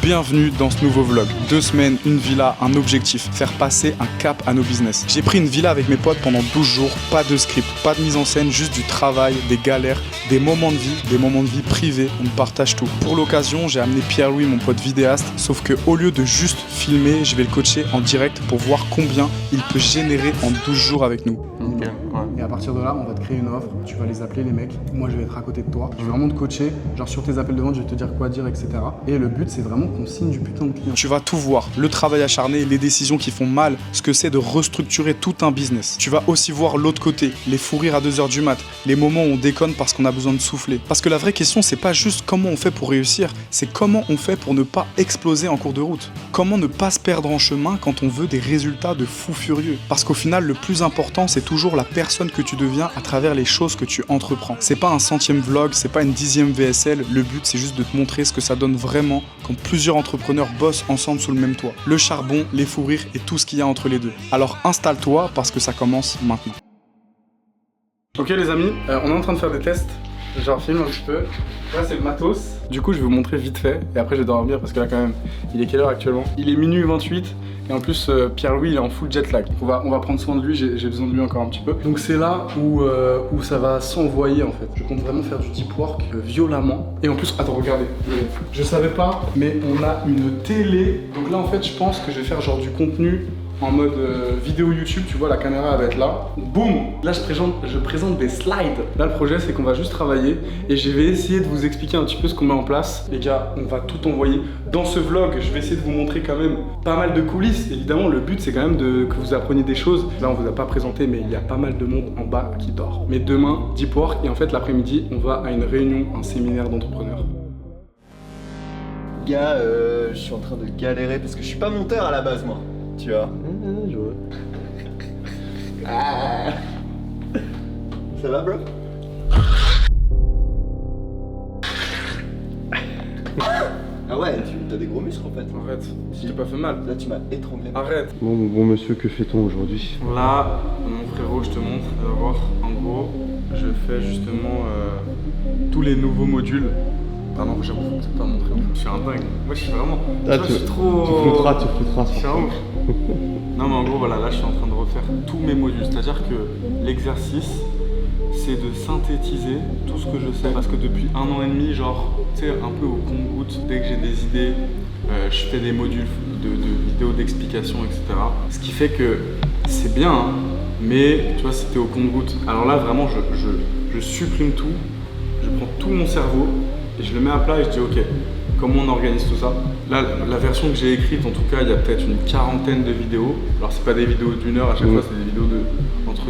Bienvenue dans ce nouveau vlog. 2 semaines, une villa, un objectif, faire passer un cap à nos business. J'ai pris une villa avec mes potes pendant 12 jours, pas de script, pas de mise en scène, juste du travail, des galères, des moments de vie privés, on partage tout. Pour l'occasion, j'ai amené Pierre-Louis, mon pote vidéaste, sauf que au lieu de juste filmer, je vais le coacher en direct pour voir combien il peut générer en 12 jours avec nous. Okay, ouais. Et à partir de là, on va te créer une offre, tu vas les appeler les mecs, moi je vais être à côté de toi, je vais vraiment te coacher, genre sur tes appels de vente, je vais te dire quoi dire, etc. Et le but c'est vraiment qu'on signe du putain de client. Tu vas tout voir, le travail acharné, les décisions qui font mal, ce que c'est de restructurer tout un business. Tu vas aussi voir l'autre côté, les fous rires à 2h du mat, les moments où on déconne parce qu'on a besoin de souffler. Parce que la vraie question, c'est pas juste comment on fait pour réussir, c'est comment on fait pour ne pas exploser en cours de route. Comment ne pas se perdre en chemin quand on veut des résultats de fou furieux. Parce qu'au final, le plus important, c'est toujours la personne que tu deviens à travers les choses que tu entreprends. C'est pas un 100e vlog, c'est pas une 10e VSL, le but c'est juste de te montrer ce que ça donne vraiment quand plusieurs entrepreneurs bossent ensemble sous le même toit. Le charbon, les fous rires et tout ce qu'il y a entre les deux. Alors installe-toi parce que ça commence maintenant. Ok les amis, on est en train de faire des tests. Genre film un petit peu. Là c'est le matos. Du coup je vais vous montrer vite fait et après je vais dormir parce que là quand même, il est quelle heure actuellement? Il est minuit 28 et en plus Pierre-Louis il est en full jet lag. On va prendre soin de lui, j'ai besoin de lui encore un petit peu. Donc c'est là où ça va s'envoyer en fait. Je compte vraiment faire du deep work violemment. Et en plus, attends regardez, je savais pas mais on a une télé. Donc là en fait je pense que je vais faire genre du contenu en mode vidéo YouTube, tu vois, la caméra va être là. Boum! Là, je présente des slides. Là, le projet, c'est qu'on va juste travailler et je vais essayer de vous expliquer un petit peu ce qu'on met en place. Les gars, on va tout envoyer. Dans ce vlog, je vais essayer de vous montrer quand même pas mal de coulisses. Évidemment, le but, c'est quand même que vous appreniez des choses. Là, on vous a pas présenté, mais il y a pas mal de monde en bas qui dort. Mais demain, deep work et en fait, l'après-midi, on va à une réunion, un séminaire d'entrepreneurs. Gars, je suis en train de galérer parce que je suis pas monteur à la base, moi. Tu vois. Je vois. Ah. Ça va, bro? Ah ouais, tu as des gros muscles en fait. Arrête, je t'ai pas fait mal. Là, tu m'as étranglé. Arrête. Bon, bon monsieur, que fait-on aujourd'hui? Là, mon frérot, je te montre. Tu vas voir. En gros, je fais justement tous les nouveaux modules. Pardon, j'avoue, faut peut-être pas montrer. Je suis un dingue. Moi, je suis vraiment. Ah, je suis trop. Tu floutteras. Je suis un ouf. Non, mais en gros, voilà, là, je suis en train de refaire tous mes modules. C'est-à-dire que l'exercice, c'est de synthétiser tout ce que je sais. Parce que depuis 1 an et demi, genre, tu sais, un peu au compte-gouttes, dès que j'ai des idées, je fais des modules de vidéos d'explication, etc. Ce qui fait que c'est bien, hein, mais tu vois, c'était au compte-gouttes. Alors là, vraiment, je supprime tout, je prends tout mon cerveau et je le mets à plat et je dis ok, comment on organise tout ça? Là, la version que j'ai écrite, en tout cas, il y a peut-être une 40aine de vidéos. Alors c'est pas des vidéos d'1 heure, à chaque fois c'est des vidéos de entre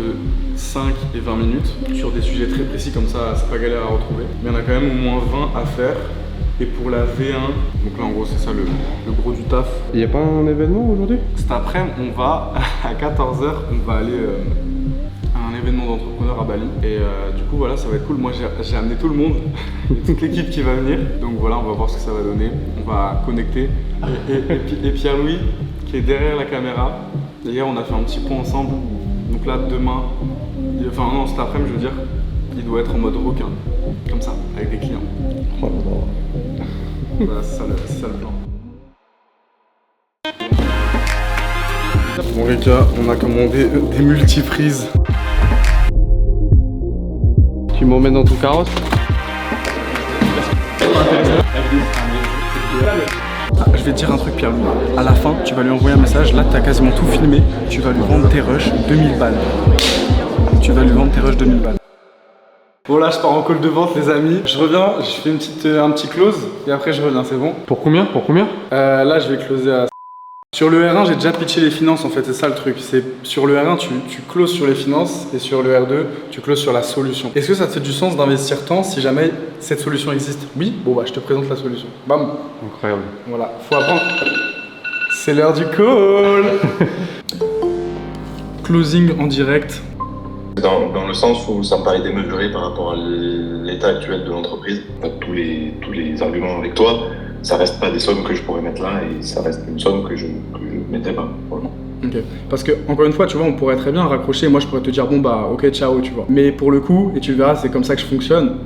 5 et 20 minutes sur des sujets très précis, comme ça c'est pas galère à retrouver. Mais il y en a quand même au moins 20 à faire. Et pour la V1, donc là en gros c'est ça le gros du taf. Il n'y a pas un événement aujourd'hui? Cet après-midi, on va à 14h, on va aller à un événement d'entrepreneurs à Bali. Et du coup voilà, ça va être cool. Moi j'ai amené tout le monde, toute l'équipe qui va venir. Donc voilà, on va voir ce que ça va donner. On va connecter. Et Pierre-Louis qui est derrière la caméra. Hier on a fait un petit point ensemble. Donc là demain, enfin non cet après-midi je veux dire, il doit être en mode requin. Comme ça, avec des clients. Oh là là. Voilà, c'est ça le plan. Bon les gars, on a commandé des multiprises. Tu m'emmènes dans ton carrosse? Je vais te dire un truc Pierre-Louis. À la fin, tu vas lui envoyer un message. Là, tu as quasiment tout filmé. Tu vas lui vendre tes rushs 2000 balles. Tu vas lui vendre tes rushs 2000 balles. Bon là, je pars en call de vente les amis. Je reviens, je fais un petit close et après je reviens, c'est bon? Pour combien? Là, je vais closer à... Sur le R1, j'ai déjà pitché les finances en fait, c'est ça le truc. C'est sur le R1, tu closes sur les finances et sur le R2, tu closes sur la solution. Est-ce que ça te fait du sens d'investir tant si jamais cette solution existe? Oui? Bon bah, je te présente la solution. Bam! Incroyable. Voilà, faut apprendre. C'est l'heure du call. Closing en direct. Dans le sens où ça me paraît démesuré par rapport à l'état actuel de l'entreprise. Tous les arguments avec toi, ça reste pas des sommes que je pourrais mettre là et ça reste une somme que je mettrais pas, vraiment. Ok, parce que encore une fois, tu vois, on pourrait très bien raccrocher, moi je pourrais te dire bon bah ok ciao, tu vois. Mais pour le coup, et tu verras, c'est comme ça que je fonctionne.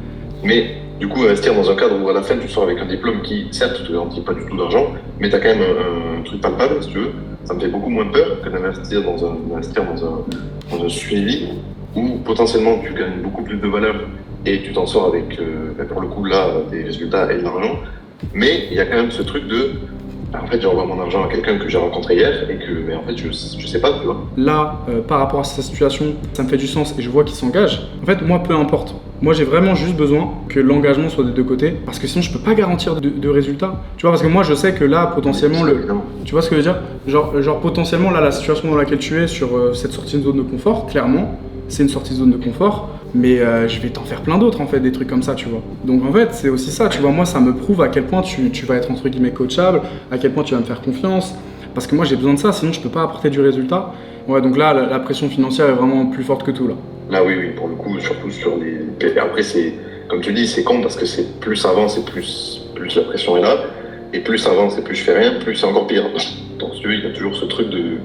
Mais Du coup, investir dans un cadre où à la fin tu sors avec un diplôme qui, certes, te garantit pas du tout d'argent, mais tu as quand même un truc palpable, si tu veux, ça me fait beaucoup moins peur que d'investir dans un suivi où potentiellement tu gagnes beaucoup plus de valeur et tu t'en sors avec, pour le coup, là, des résultats et de l'argent. Mais il y a quand même ce truc de, en fait, j'envoie mon argent à quelqu'un que j'ai rencontré hier et que, mais en fait, je sais pas, tu vois. Là, par rapport à sa situation, ça me fait du sens et je vois qu'il s'engage. En fait, moi, peu importe. Moi, j'ai vraiment juste besoin que l'engagement soit des deux côtés parce que sinon, je peux pas garantir de résultats. Tu vois, parce que moi, je sais que là, potentiellement, tu vois ce que je veux dire, genre, potentiellement, là, la situation dans laquelle tu es sur cette sortie de zone de confort, clairement, c'est une sortie de zone de confort. Mais je vais t'en faire plein d'autres en fait, des trucs comme ça, tu vois. Donc en fait, c'est aussi ça, tu vois, moi ça me prouve à quel point tu vas être entre guillemets coachable, à quel point tu vas me faire confiance, parce que moi j'ai besoin de ça, sinon je peux pas apporter du résultat. Ouais, donc là, la pression financière est vraiment plus forte que tout là. Là, oui, pour le coup, surtout sur les... Et après, c'est, comme tu dis, c'est con parce que c'est plus ça avance et plus la pression est là, et plus ça avance et plus je fais rien, plus c'est encore pire. Donc si tu veux, il y a toujours ce truc de...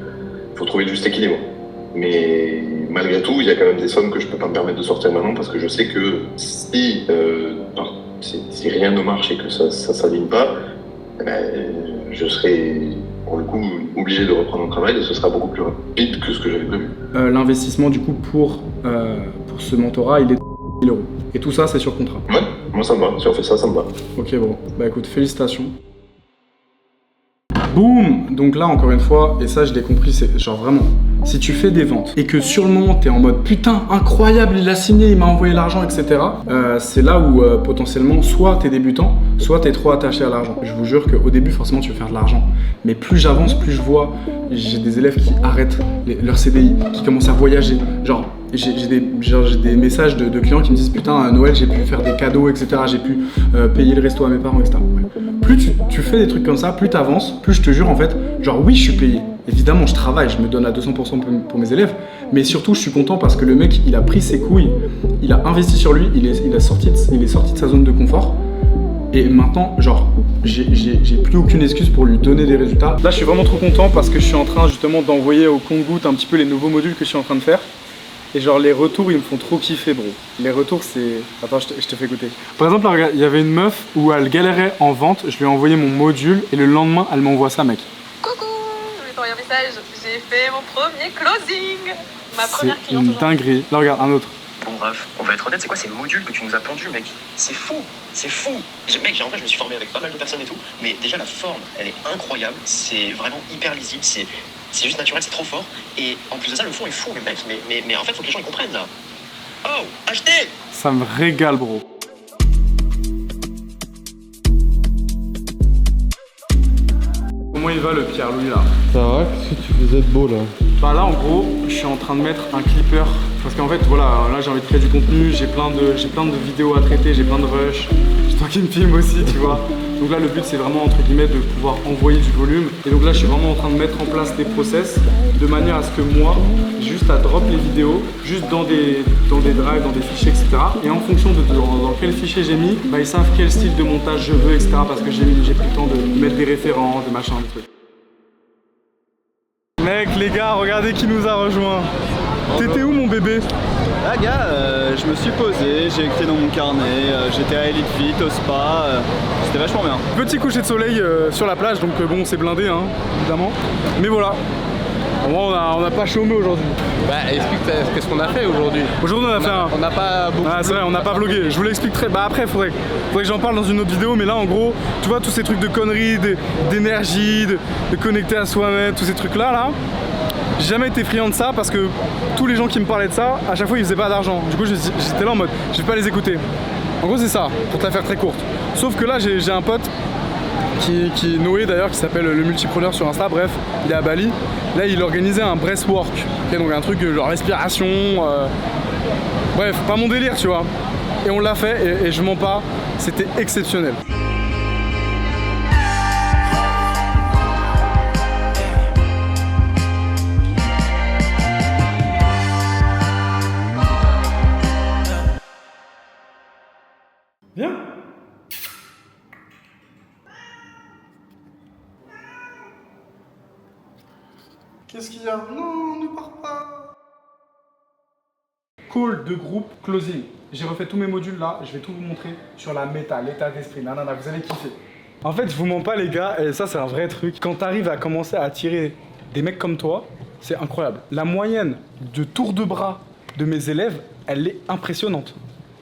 faut trouver le juste équilibre. Mais malgré tout, il y a quand même des sommes que je peux pas me permettre de sortir maintenant parce que je sais que si rien ne marche et que ça s'aligne pas, je serai pour le coup obligé de reprendre un travail et ce sera beaucoup plus rapide que ce que j'avais prévu. L'investissement du coup pour ce mentorat, il est de 1000 €. Et tout ça, c'est sur contrat. Ouais, moi ça me va. Si on fait ça, ça me va. Ok, bon. Bah écoute, félicitations. Boum! Donc là, encore une fois, et ça je l'ai compris, c'est genre vraiment, si tu fais des ventes et que sur le moment t'es en mode putain, incroyable, il a signé, il m'a envoyé l'argent, etc. C'est là où potentiellement, soit t'es débutant, soit t'es trop attaché à l'argent. Je vous jure qu'au début, forcément, tu veux faire de l'argent. Mais plus j'avance, plus je vois, j'ai des élèves qui arrêtent leur CDI, qui commencent à voyager. Genre, j'ai des messages de clients qui me disent putain, à Noël, j'ai pu faire des cadeaux, etc. J'ai pu payer le resto à mes parents, etc. Ouais. Plus tu fais des trucs comme ça, plus t'avances, plus je te jure en fait, genre oui, je suis payé. Évidemment, je travaille, je me donne à 200% pour mes élèves, mais surtout, je suis content parce que le mec, il a pris ses couilles, il a investi sur lui, il est sorti de sa zone de confort. Et maintenant, genre, j'ai plus aucune excuse pour lui donner des résultats. Là, je suis vraiment trop content parce que je suis en train justement d'envoyer au compte-gouttes un petit peu les nouveaux modules que je suis en train de faire. Et genre, les retours, ils me font trop kiffer, bro. Les retours, c'est... Attends, je te fais écouter. Par exemple, là, regarde, il y avait une meuf où elle galérait en vente. Je lui ai envoyé mon module et le lendemain, elle m'envoie ça, mec. Coucou, je vais t'envoyer un message. J'ai fait mon premier closing. Ma première cliente. C'est une dinguerie. Là, regarde, un autre. Bon bref, on va être honnête, c'est quoi ces modules que tu nous as pondus, mec? C'est fou, c'est fou. Mec, en vrai, je me suis formé avec pas mal de personnes et tout, mais déjà la forme, elle est incroyable, c'est vraiment hyper lisible, c'est juste naturel, c'est trop fort. Et en plus de ça, le fond est fou, mais mec, mais en fait, faut que les gens ils comprennent là. Oh, achetez! Ça me régale, bro. Comment il va le Pierre-Louis là? Ça va, qu'est-ce que tu faisais de beau là? Bah là en gros, je suis en train de mettre un clipper parce qu'en fait voilà, là j'ai envie de créer du contenu, j'ai plein de vidéos à traiter, j'ai plein de rush, c'est toi qui me filme aussi, tu vois. Donc là le but c'est vraiment entre guillemets de pouvoir envoyer du volume et donc là je suis vraiment en train de mettre en place des process de manière à ce que moi, j'ai juste à drop les vidéos juste dans des drives, dans des fichiers, etc. Et en fonction de dans quel fichier j'ai mis, bah ils savent quel style de montage je veux, etc. Parce que j'ai pris le temps de mettre des références, des machins, des trucs. Mec, les gars, regardez qui nous a rejoint. T'étais où mon bébé? Ah gars, je me suis posé, j'ai écrit dans mon carnet, j'étais à Elite Fit, au spa, c'était vachement bien. Petit coucher de soleil sur la plage, donc bon, c'est blindé, hein, évidemment. Mais voilà, on n'a pas chômé aujourd'hui. Bah explique qu'est-ce qu'on a fait aujourd'hui. Aujourd'hui on a fait un... On n'a pas beaucoup... Ah c'est vrai, on n'a pas vlogué, je vous l'expliquerai. Bah après, faudrait que j'en parle dans une autre vidéo, mais là en gros, tu vois tous ces trucs de conneries, d'énergie, de connecter à soi-même, tous ces trucs là, j'ai jamais été friand de ça parce que tous les gens qui me parlaient de ça, à chaque fois ils faisaient pas d'argent. Du coup j'étais là en mode, je vais pas les écouter. En gros c'est ça, pour te la faire très courte. Sauf que là j'ai un pote qui est Noé d'ailleurs, qui s'appelle le multipreneur sur Insta, bref, il est à Bali. Là il organisait un breathwork, okay, donc un truc genre respiration, bref, pas mon délire tu vois. Et on l'a fait et je mens pas, c'était exceptionnel. Viens. Qu'est-ce qu'il y a? Non, ne pars pas. Call de groupe closing. J'ai refait tous mes modules là, je vais tout vous montrer sur la méta, l'état d'esprit, nanana, vous allez kiffer. En fait, je vous mens pas les gars, et ça c'est un vrai truc. Quand t'arrives à commencer à attirer des mecs comme toi, c'est incroyable. La moyenne de tour de bras de mes élèves, elle est impressionnante.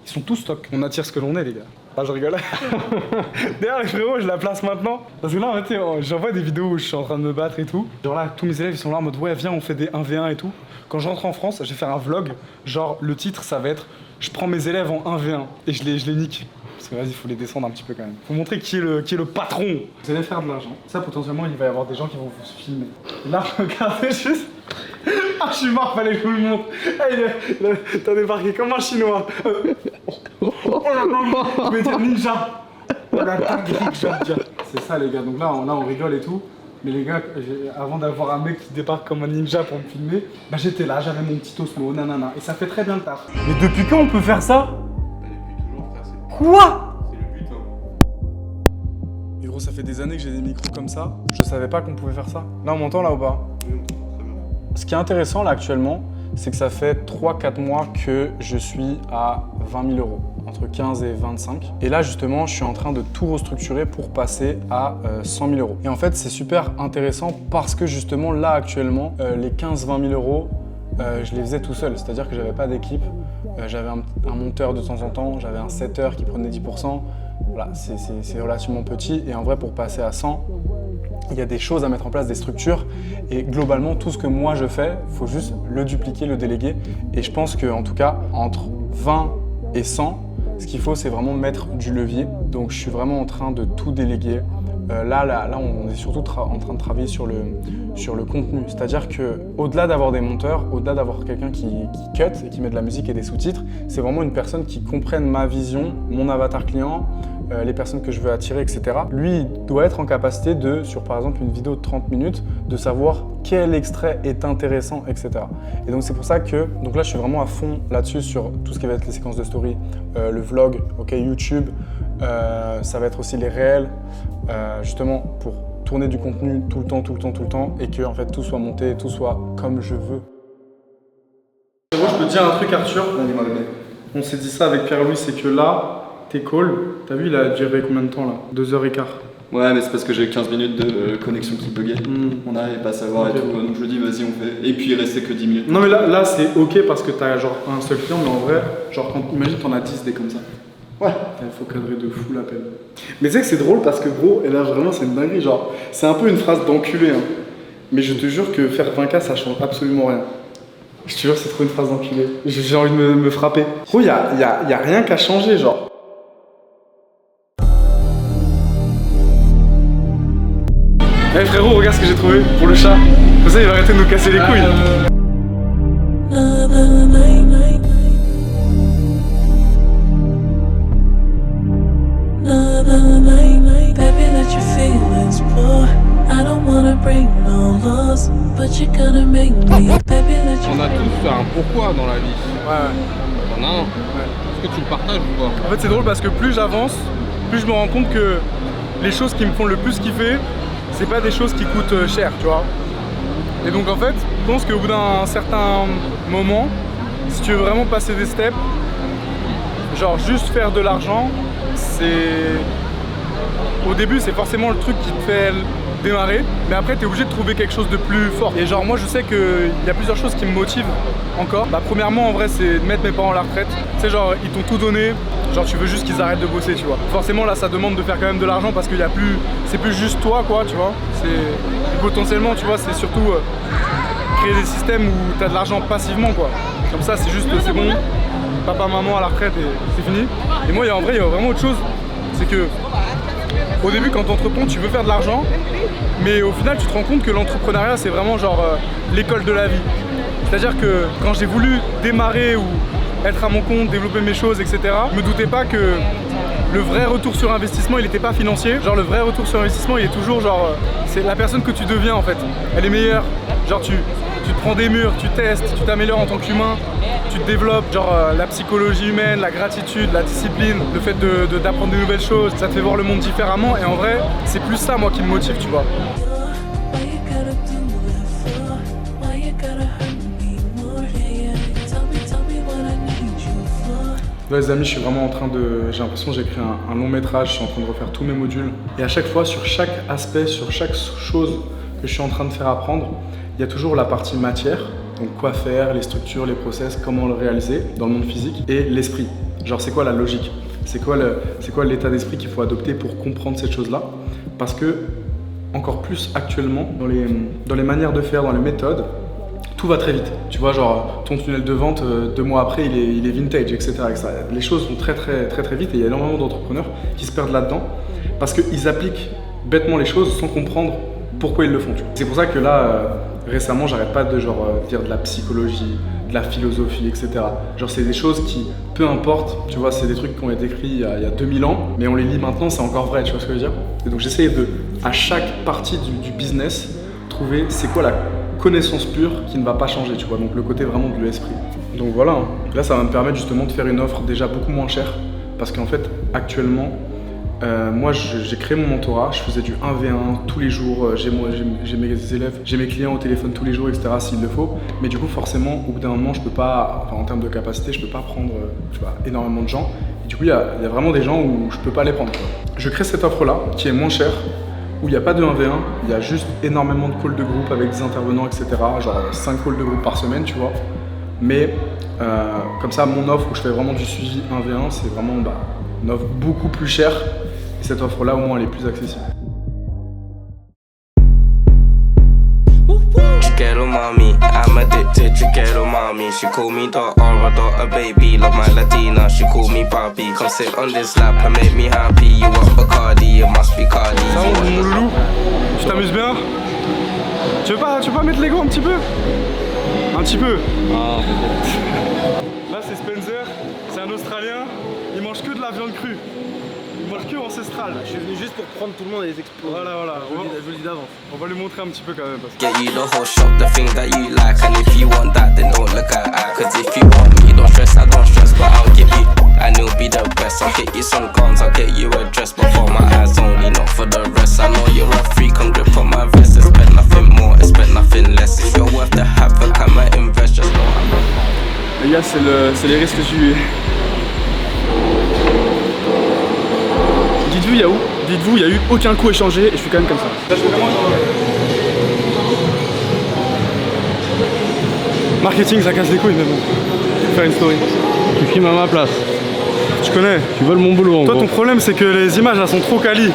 Ils sont tous stock. On attire ce que l'on est les gars. Ah je rigole. D'ailleurs les frérots, je la place maintenant. Parce que là en fait, j'envoie des vidéos où je suis en train de me battre et tout. Genre là, tous mes élèves ils sont là en mode ouais viens on fait des 1v1 et tout. Quand je rentre en France, je vais faire un vlog. Genre le titre ça va être je prends mes élèves en 1v1 et je les nique. Parce que vas-y, il faut les descendre un petit peu quand même. Faut montrer qui est le patron. Vous allez faire de l'argent. Ça, potentiellement, il va y avoir des gens qui vont vous filmer. Et là, regardez juste. Ah, je suis mort, fallait que je vous le montre. T'as débarqué comme un chinois. Je vais dire ninja. C'est ça, les gars. Donc là, on rigole et tout. Mais les gars, avant d'avoir un mec qui débarque comme un ninja pour me filmer, bah j'étais là, j'avais mon petit Osmo, nanana. Et ça fait très bien le taf. Mais depuis quand on peut faire ça? Quoi? C'est le but, hein. Et gros, ça fait des années que j'ai des micros comme ça. Je savais pas qu'on pouvait faire ça. Là, on m'entend là ou pas? Oui, on t'entend très bien. Ce qui est intéressant là actuellement, c'est que ça fait 3-4 mois que je suis à 20 000 euros, entre 15 et 25. Et là, justement, je suis en train de tout restructurer pour passer à 100 000 euros. Et en fait, c'est super intéressant parce que justement, là, actuellement, les 15-20 000 euros, je les faisais tout seul, c'est-à-dire que j'avais pas d'équipe, j'avais un monteur de temps en temps, j'avais un setter qui prenait 10%, voilà, c'est relativement petit et en vrai pour passer à 100, il y a des choses à mettre en place, des structures et globalement tout ce que moi je fais, il faut juste le dupliquer, le déléguer et je pense qu'en tout cas entre 20 et 100, ce qu'il faut c'est vraiment mettre du levier, donc je suis vraiment en train de tout déléguer. Là, on est surtout en train de travailler sur le contenu. C'est-à-dire qu'au-delà d'avoir des monteurs, au-delà d'avoir quelqu'un qui cut et qui met de la musique et des sous-titres, c'est vraiment une personne qui comprenne ma vision, mon avatar client, les personnes que je veux attirer, etc. Lui, il doit être en capacité de, sur par exemple une vidéo de 30 minutes, de savoir quel extrait est intéressant, etc. Et donc c'est pour ça que, donc là je suis vraiment à fond là-dessus sur tout ce qui va être les séquences de story, le vlog, ok, YouTube, ça va être aussi les réels, justement pour tourner du contenu tout le temps et que en fait tout soit monté, tout soit comme je veux. Moi je peux te dire un truc Arthur, on s'est dit ça avec Pierre-Louis, c'est que là, tes calls, t'as vu il a duré combien de temps là? 2h15. Ouais mais c'est parce que j'ai 15 minutes de connexion qui buguait, on n'arrivait pas à savoir okay. Et tout, donc je me dis vas-y on fait, et puis il restait que 10 minutes. Non mais là c'est ok parce que t'as genre un seul client, mais en vrai, genre imagine t'en as 10 des comme ça. Ouais. Il faut cadrer de fou l'appel. Mais tu sais que c'est drôle parce que gros, et là vraiment c'est une dinguerie, genre c'est un peu une phrase d'enculé hein. Mais je te jure que faire 20K ça change absolument rien. Je te jure c'est trop une phrase d'enculé. J'ai envie de me frapper. Gros y a rien qu'à changer genre. Eh hey, frérot regarde ce que j'ai trouvé pour le chat. Comme ça il va arrêter de nous casser les couilles. On a tous un pourquoi dans la vie. Ouais. On a un. Est-ce que tu le partages ou pas? En fait c'est drôle parce que plus j'avance, plus je me rends compte que les choses qui me font le plus kiffer, c'est pas des choses qui coûtent cher, tu vois. Et donc en fait, je pense qu'au bout d'un certain moment, si tu veux vraiment passer des steps, genre juste faire de l'argent, c'est... Au début, c'est forcément le truc qui te fait démarrer, mais après, tu es obligé de trouver quelque chose de plus fort. Et genre, moi, je sais qu'il y a plusieurs choses qui me motivent encore. Bah, premièrement, en vrai, c'est de mettre mes parents à la retraite. Tu sais, genre, ils t'ont tout donné, genre, tu veux juste qu'ils arrêtent de bosser, tu vois. Forcément, là, ça demande de faire quand même de l'argent parce qu'il y a plus... C'est plus juste toi, quoi, tu vois. C'est... Potentiellement, tu vois, c'est surtout créer des systèmes où tu as de l'argent passivement, quoi. Comme ça, c'est juste, c'est bon, papa, maman à la retraite et c'est fini. Et moi, en vrai, il y a vraiment autre chose. C'est que au début, quand tu entreprends, tu veux faire de l'argent, mais au final, tu te rends compte que l'entrepreneuriat, c'est vraiment genre l'école de la vie. C'est-à-dire que quand j'ai voulu démarrer ou être à mon compte, développer mes choses, etc., je me doutais pas que le vrai retour sur investissement, il n'était pas financier. Genre le vrai retour sur investissement, il est toujours genre, c'est la personne que tu deviens en fait. Elle est meilleure. Genre tu te prends des murs, tu testes, tu t'améliores en tant qu'humain, tu te développes, genre la psychologie humaine, la gratitude, la discipline, le fait d'apprendre des nouvelles choses, ça te fait voir le monde différemment et en vrai, c'est plus ça moi qui me motive, tu vois. Là, les amis, je suis vraiment en train de... J'ai l'impression que j'ai écrit un long métrage, je suis en train de refaire tous mes modules. Et à chaque fois, sur chaque aspect, sur chaque chose que je suis en train de faire apprendre, il y a toujours la partie matière, donc quoi faire, les structures, les process, comment le réaliser dans le monde physique, et l'esprit. Genre, c'est quoi la logique? C'est quoi l'état d'esprit qu'il faut adopter pour comprendre cette chose-là? Parce que, encore plus actuellement, dans les manières de faire, dans les méthodes, tout va très vite. Tu vois, genre, ton tunnel de vente, 2 mois après, il est vintage, etc., etc. Les choses vont très vite et il y a énormément d'entrepreneurs qui se perdent là-dedans parce qu'ils appliquent bêtement les choses sans comprendre pourquoi ils le font. C'est pour ça que là, récemment, j'arrête pas de dire de la psychologie, de la philosophie, etc. Genre, c'est des choses qui, peu importe, tu vois, c'est des trucs qui ont été écrits il y a 2000 ans, mais on les lit maintenant, c'est encore vrai, tu vois ce que je veux dire? Et donc, j'essaye de, à chaque partie du business, trouver c'est quoi la connaissance pure qui ne va pas changer, tu vois, donc le côté vraiment de l'esprit. Donc voilà, hein. Là ça va me permettre justement de faire une offre déjà beaucoup moins chère parce qu'en fait actuellement moi j'ai créé mon mentorat, je faisais du 1v1 tous les jours, j'ai mes élèves, j'ai mes clients au téléphone tous les jours, etc. s'il le faut, mais du coup forcément au bout d'un moment je peux pas, enfin, en termes de capacité je peux pas prendre tu vois, énormément de gens et du coup il y a vraiment des gens où je peux pas les prendre, quoi. Je crée cette offre là qui est moins chère, où il n'y a pas de 1v1, il y a juste énormément de calls de groupe avec des intervenants, etc. Genre 5 calls de groupe par semaine, tu vois. Mais comme ça, mon offre où je fais vraiment du suivi 1v1, c'est vraiment une offre beaucoup plus chère. Et cette offre-là, au moins, elle est plus accessible. Chiquero mommy, I'm addicted, chiquero mommy. She call me daughter, baby. Love my Latina, she call me papi. Come sit on this lap and make me happy. You want Bacardi, it must be Cardi. Ça va, mon loulou? Tu t'amuses bien? Tu veux pas mettre l'ego un petit peu? Un petit peu? Ah. Là, c'est Spencer, c'est un Australien. Il mange que de la viande crue. Il mange que ancestral. Je suis venu juste pour prendre tout le monde et les exploser. Voilà. Je vous le dis d'avance. On va lui montrer un petit peu quand même. Parce que... Get you the whole shop, the thing that you like. And if you want that, then don't look at that. Cause if you want me, don't stress, I don't stress. But I'll give you, and it'll be the best. I'll get you some guns, I'll get you a dress. But for my eyes only, not for the rest. I know you're a freak, come grip on my vest. Expect nothing more, expect nothing less. If you're worth the havoc, I might invest. Just know I'm not. Les gars, c'est les risques du... Dites-vous, il n'y a eu aucun coup échangé et je suis quand même comme ça. Là, je fais vraiment... Marketing, ça casse les couilles, mais bon. Je vais faire une story. Tu filmes à ma place. Tu connais. Tu voles mon boulot en Toi, gros. ton problème, c'est que les images, elles sont trop quali.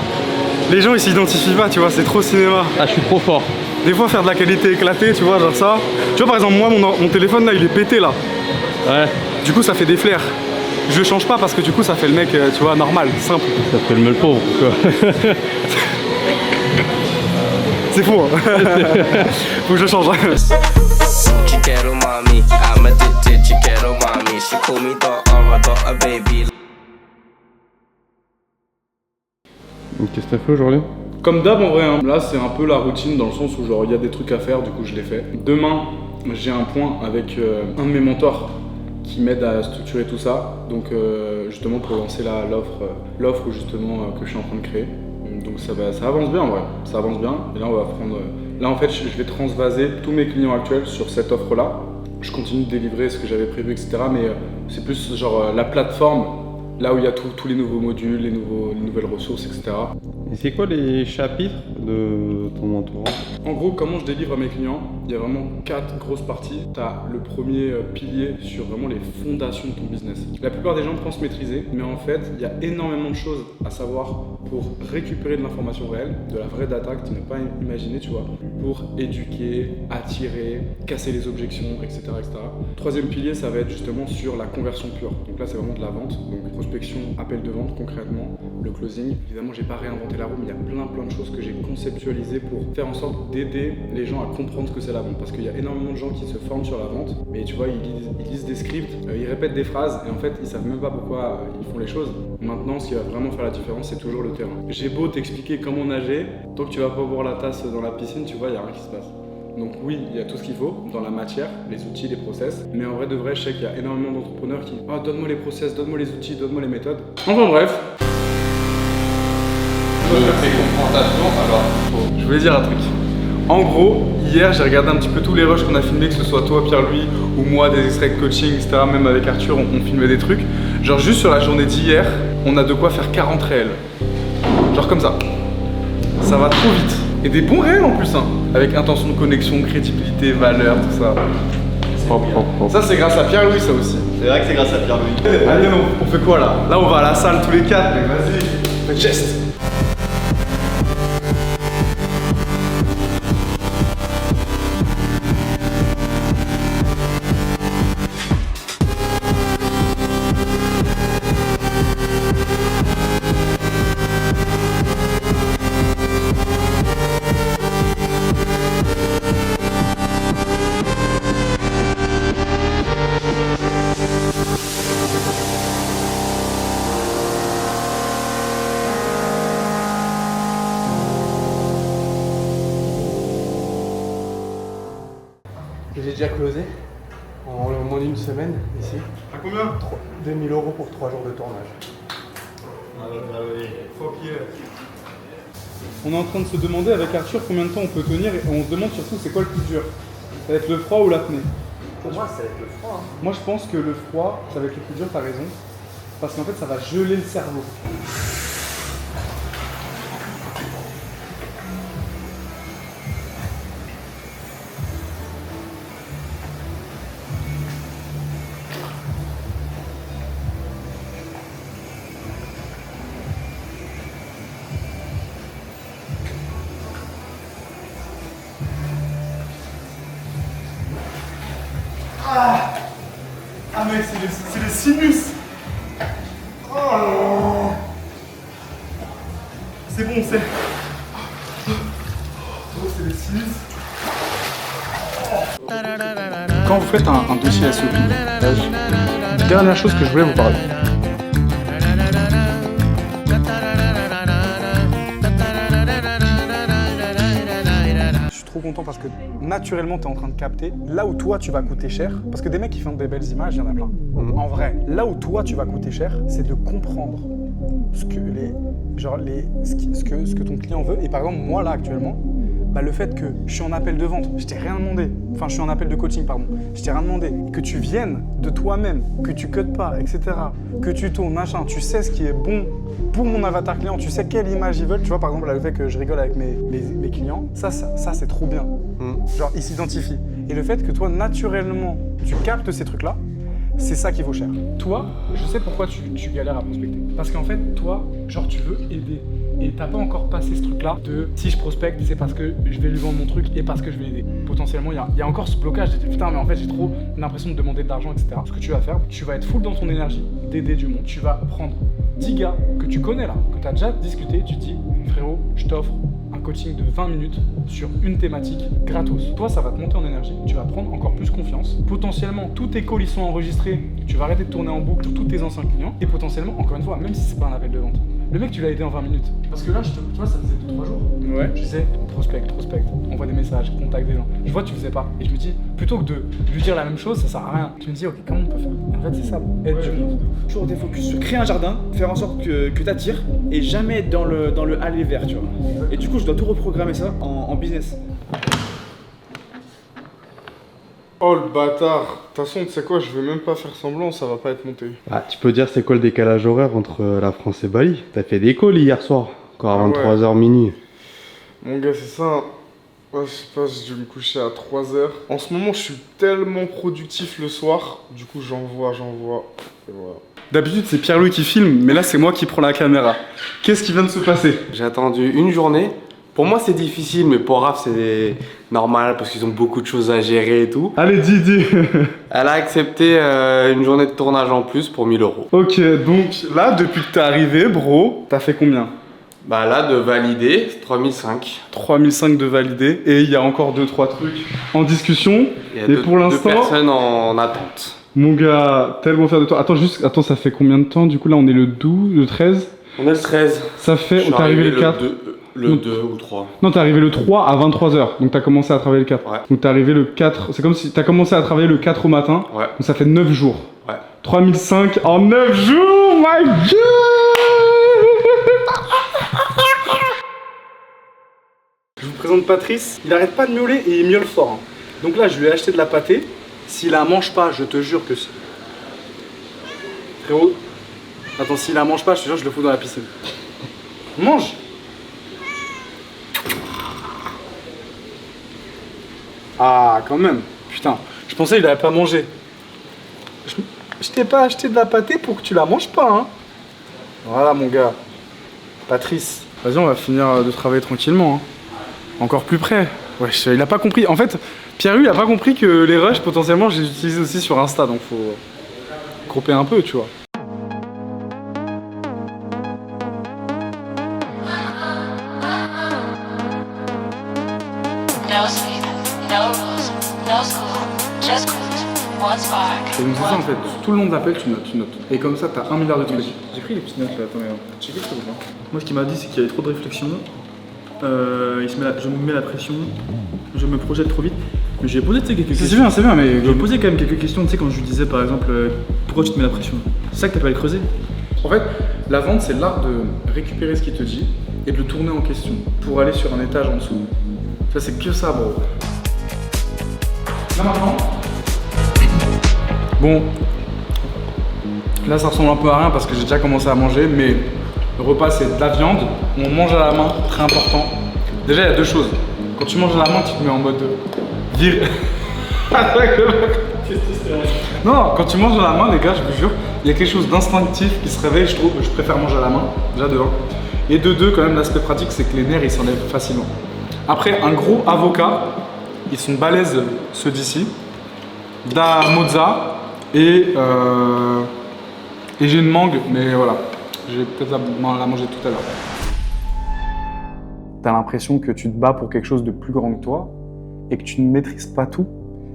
Les gens, ils s'identifient pas, tu vois, c'est trop cinéma. Ah, je suis trop fort. Des fois, faire de la qualité éclatée, tu vois, genre ça. Tu vois, par exemple, moi, mon téléphone, là, il est pété, là. Ouais. Du coup, ça fait des flares. Je le change pas parce que du coup ça fait le mec, tu vois, normal, simple. Ça fait le pauvre, quoi. C'est fou, hein. Faut que je change. Chiquero mommy, I'm addicted, chiquero mommy. She call me daughter, baby. Qu'est-ce que t'as fait aujourd'hui? Comme d'hab en vrai, hein. Là c'est un peu la routine dans le sens où genre il y a des trucs à faire, du coup je les fais. Demain, j'ai un point avec un de mes mentors qui m'aide à structurer tout ça, donc justement pour lancer l'offre justement que je suis en train de créer. Donc ça avance bien en vrai, ça avance bien. Et là on va prendre, là en fait je vais transvaser tous mes clients actuels sur cette offre là. Je continue de délivrer ce que j'avais prévu, etc. Mais c'est plus genre la plateforme, là où il y a tous les nouveaux modules, les nouvelles ressources, etc. Et c'est quoi les chapitres de ton mentorat? En gros, comment je délivre à mes clients, il y a vraiment 4 grosses parties. Tu as le premier pilier sur vraiment les fondations de ton business. La plupart des gens pensent maîtriser, mais en fait, il y a énormément de choses à savoir pour récupérer de l'information réelle, de la vraie data que tu n'as pas imaginé, tu vois, pour éduquer, attirer, casser les objections, etc., etc. Troisième pilier, ça va être justement sur la conversion pure. Donc là, c'est vraiment de la vente, donc prospection, appel de vente concrètement, le closing. Évidemment, j'ai pas réinventé la roue, mais il y a plein de choses que j'ai conceptualisées pour faire en sorte d'aider les gens à comprendre ce que c'est la vente. Parce qu'il y a énormément de gens qui se forment sur la vente, mais tu vois, ils lisent des scripts, ils répètent des phrases, et en fait, ils savent même pas pourquoi ils font les choses. Maintenant, ce qui va vraiment faire la différence, c'est toujours le terrain. J'ai beau t'expliquer comment nager, tant que tu vas pas boire la tasse dans la piscine, tu vois, il y a rien qui se passe. Donc oui, il y a tout ce qu'il faut dans la matière, les outils, les process, mais en vrai de vrai, je sais qu'il y a énormément d'entrepreneurs qui « Ah, donne-moi les process, donne-moi les outils, donne-moi les méthodes ». Enfin bref. Je voulais dire un truc. En gros, hier, j'ai regardé un petit peu tous les rushs qu'on a filmés, que ce soit toi, Pierre-Louis, ou moi, des extraits de coaching, etc. Même avec Arthur, on filmait des trucs. Genre juste sur la journée d'hier, on a de quoi faire 40 réels. Genre comme ça. Ça va trop vite. Et des bons réels en plus, hein. Avec intention de connexion, crédibilité, valeur, tout ça. Ça c'est grâce à Pierre-Louis ça aussi. C'est vrai que c'est grâce à Pierre-Louis. Allez non, on fait quoi là? Là on va à la salle tous les 4, mec, vas-y. Faites geste. J'ai déjà closé en moins d'une semaine ici. À combien? 2000 € pour 3 jours de tournage. On est en train de se demander avec Arthur combien de temps on peut tenir et on se demande surtout c'est quoi le plus dur. Ça va être le froid ou l'apnée? Pour moi, ça va être le froid. Moi je pense que le froid, ça va être le plus dur, t'as raison. Parce qu'en fait ça va geler le cerveau. Ah mec, c'est les sinus. Oh. C'est bon, c'est les sinus. Quand vous faites un dossier SEO, dernière chose que je voulais vous parler. Trop content parce que naturellement tu es en train de capter là où toi tu vas coûter cher, parce que des mecs qui font des belles images, il y en a plein. En vrai, là où toi tu vas coûter cher, c'est de comprendre ce que ton client veut. Et par exemple moi là actuellement, bah, le fait que je suis en appel de vente, je t'ai rien demandé, enfin je suis en appel de coaching pardon, je t'ai rien demandé, que tu viennes de toi-même, que tu cutes pas, etc., que tu tournes, machin, tu sais ce qui est bon pour mon avatar client, tu sais quelle image ils veulent, tu vois par exemple là, le fait que je rigole avec mes clients, ça c'est trop bien, genre ils s'identifient. Et le fait que toi naturellement tu captes ces trucs là, c'est ça qui vaut cher. Toi, je sais pourquoi tu galères à prospecter. Parce qu'en fait, toi, genre tu veux aider. Et t'as pas encore passé ce truc-là de si je prospecte, c'est parce que je vais lui vendre mon truc et parce que je vais l'aider. Potentiellement, il y a encore ce blocage de putain, mais en fait, j'ai trop l'impression de demander de l'argent, etc. Ce que tu vas faire, tu vas être full dans ton énergie d'aider du monde. Tu vas prendre 10 gars que tu connais là, que tu as déjà discuté, tu te dis frérot, je t'offre un coaching de 20 minutes sur une thématique gratos. Toi, ça va te monter en énergie, tu vas prendre encore plus confiance. Potentiellement, tous tes calls ils sont enregistrés, tu vas arrêter de tourner en boucle tous tes anciens clients et potentiellement, encore une fois, même si c'est pas un appel de vente, le mec tu l'as aidé en 20 minutes. Parce que là, tu vois, ça faisait 2-3 jours. Ouais. Je disais prospect, envoie des messages, contacte des gens. Je vois que tu faisais pas. Et je me dis, plutôt que de lui dire la même chose, ça sert à rien. Je me dis, ok, comment on peut faire? Et en fait, c'est ça, aide du monde. Toujours des focus sur créer un jardin, faire en sorte que tu attires et jamais être dans le aller vers, tu vois. Et du coup, je dois tout reprogrammer ça en business. Oh le bâtard. De toute façon, tu sais quoi, je vais même pas faire semblant, ça va pas être monté. Ah, tu peux dire c'est quoi le décalage horaire entre la France et Bali? T'as fait des calls hier soir, encore à 23h minuit. Mon gars, c'est ça. Ouais, je sais pas, je vais me coucher à 3h. En ce moment, je suis tellement productif le soir. Du coup, j'envoie. Et voilà. D'habitude, c'est Pierre-Louis qui filme, mais là, c'est moi qui prends la caméra. Qu'est-ce qui vient de se passer? J'ai attendu une journée. Pour moi, c'est difficile, mais pour Raph, c'est normal parce qu'ils ont beaucoup de choses à gérer et tout. Allez, dis. Elle a accepté une journée de tournage en plus pour 1000 €. Ok, donc là, depuis que t'es arrivé, bro, t'as fait combien? Bah là, de valider, 3005. 3005 de valider, et il y a encore 2-3 trucs en discussion. Il y a et pour l'instant, 2 personnes en attente. Mon gars, tellement fier de toi. Attends, ça fait combien de temps? Du coup, là, on est le 12, le 13? On est le 13. Ça fait, t'es arrivé le 4? Le 2 ou 3. Non, t'es arrivé le 3 à 23h, donc t'as commencé à travailler le 4. Ouais. Donc t'es arrivé le 4, c'est comme si t'as commencé à travailler le 4 au matin. Ouais. Donc ça fait 9 jours. Ouais. 3005 en 9 jours, my god! Je vous présente Patrice, il arrête pas de miauler et il miaule fort. Hein. Donc là, je lui ai acheté de la pâtée. S'il la mange pas, je te jure que si. Frérot, Attends, s'il la mange pas, je te jure, je le fous dans la piscine. Mange. Ah, quand même. Putain, je pensais qu'il avait pas mangé. Je t'ai pas acheté de la pâtée pour que tu la manges pas, hein. Voilà, mon gars. Patrice. Vas-y, on va finir de travailler tranquillement, hein. Encore plus près. Wesh, il a pas compris. En fait, Pierre-Louis, il a pas compris que les rushs, potentiellement, je les utilise aussi sur Insta, donc faut cropper un peu, tu vois. Et donc c'est ça en fait, tout le long de l'appel tu notes. Et comme ça t'as 1 milliard de trucs. J'ai pris les petites notes là, attends, t'as checké ça ou pas? Moi ce qu'il m'a dit c'est qu'il y avait trop de réflexion, je me mets la pression, je me projette trop vite. Mais j'ai posé quelques questions. C'est bien, mais... J'ai posé quand même quelques questions, tu sais, quand je lui disais par exemple pourquoi tu te mets la pression. C'est ça que t'appelles creuser. En fait, la vente c'est l'art de récupérer ce qu'il te dit et de le tourner en question pour aller sur un étage en dessous. Ça c'est que ça, bro. Là maintenant... Bon, là ça ressemble un peu à rien parce que j'ai déjà commencé à manger, mais le repas c'est de la viande, on mange à la main, très important. Déjà il y a deux choses, quand tu manges à la main tu te mets en mode Non, quand tu manges à la main les gars, je vous jure, il y a quelque chose d'instinctif qui se réveille, je trouve, je préfère manger à la main, déjà de 1. Et de 2, quand même l'aspect pratique c'est que les nerfs ils s'enlèvent facilement. Après un gros avocat, ils sont balèzes ceux d'ici, da mozza. Et j'ai une mangue, mais voilà, je vais peut-être la manger tout à l'heure. T'as l'impression que tu te bats pour quelque chose de plus grand que toi et que tu ne maîtrises pas tout.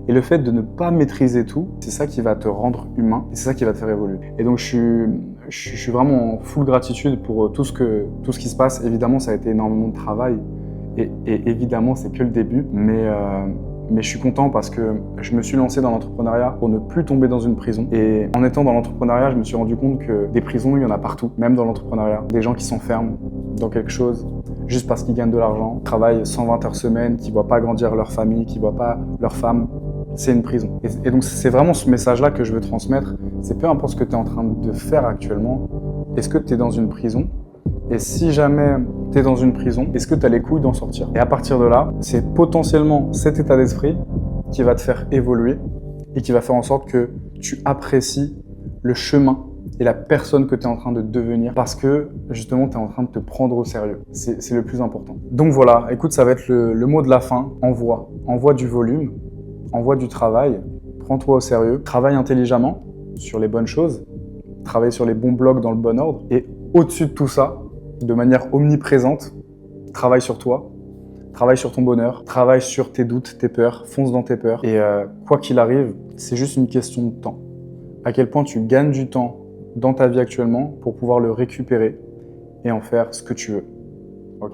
Et le fait de ne pas maîtriser tout, c'est ça qui va te rendre humain et c'est ça qui va te faire évoluer. Et donc je suis vraiment en full gratitude pour tout ce qui se passe. Évidemment, ça a été énormément de travail et évidemment, c'est que le début, mais je suis content parce que je me suis lancé dans l'entrepreneuriat pour ne plus tomber dans une prison. Et en étant dans l'entrepreneuriat, je me suis rendu compte que des prisons, il y en a partout, même dans l'entrepreneuriat. Des gens qui s'enferment dans quelque chose juste parce qu'ils gagnent de l'argent, travaillent 120 heures semaine, qui ne voient pas grandir leur famille, qui ne voient pas leur femme. C'est une prison. Et donc c'est vraiment ce message-là que je veux transmettre. C'est peu importe ce que tu es en train de faire actuellement, est-ce que tu es dans une prison ? Et si jamais tu es dans une prison, est-ce que tu as les couilles d'en sortir? Et à partir de là, c'est potentiellement cet état d'esprit qui va te faire évoluer et qui va faire en sorte que tu apprécies le chemin et la personne que tu es en train de devenir parce que justement tu es en train de te prendre au sérieux. C'est le plus important. Donc voilà, écoute, ça va être le mot de la fin. Envoie du volume, envoie du travail, prends-toi au sérieux, travaille intelligemment sur les bonnes choses, travaille sur les bons blocs dans le bon ordre et au-dessus de tout ça, de manière omniprésente, travaille sur toi, travaille sur ton bonheur, travaille sur tes doutes, tes peurs, fonce dans tes peurs. Et quoi qu'il arrive, c'est juste une question de temps. À quel point tu gagnes du temps dans ta vie actuellement pour pouvoir le récupérer et en faire ce que tu veux. Ok.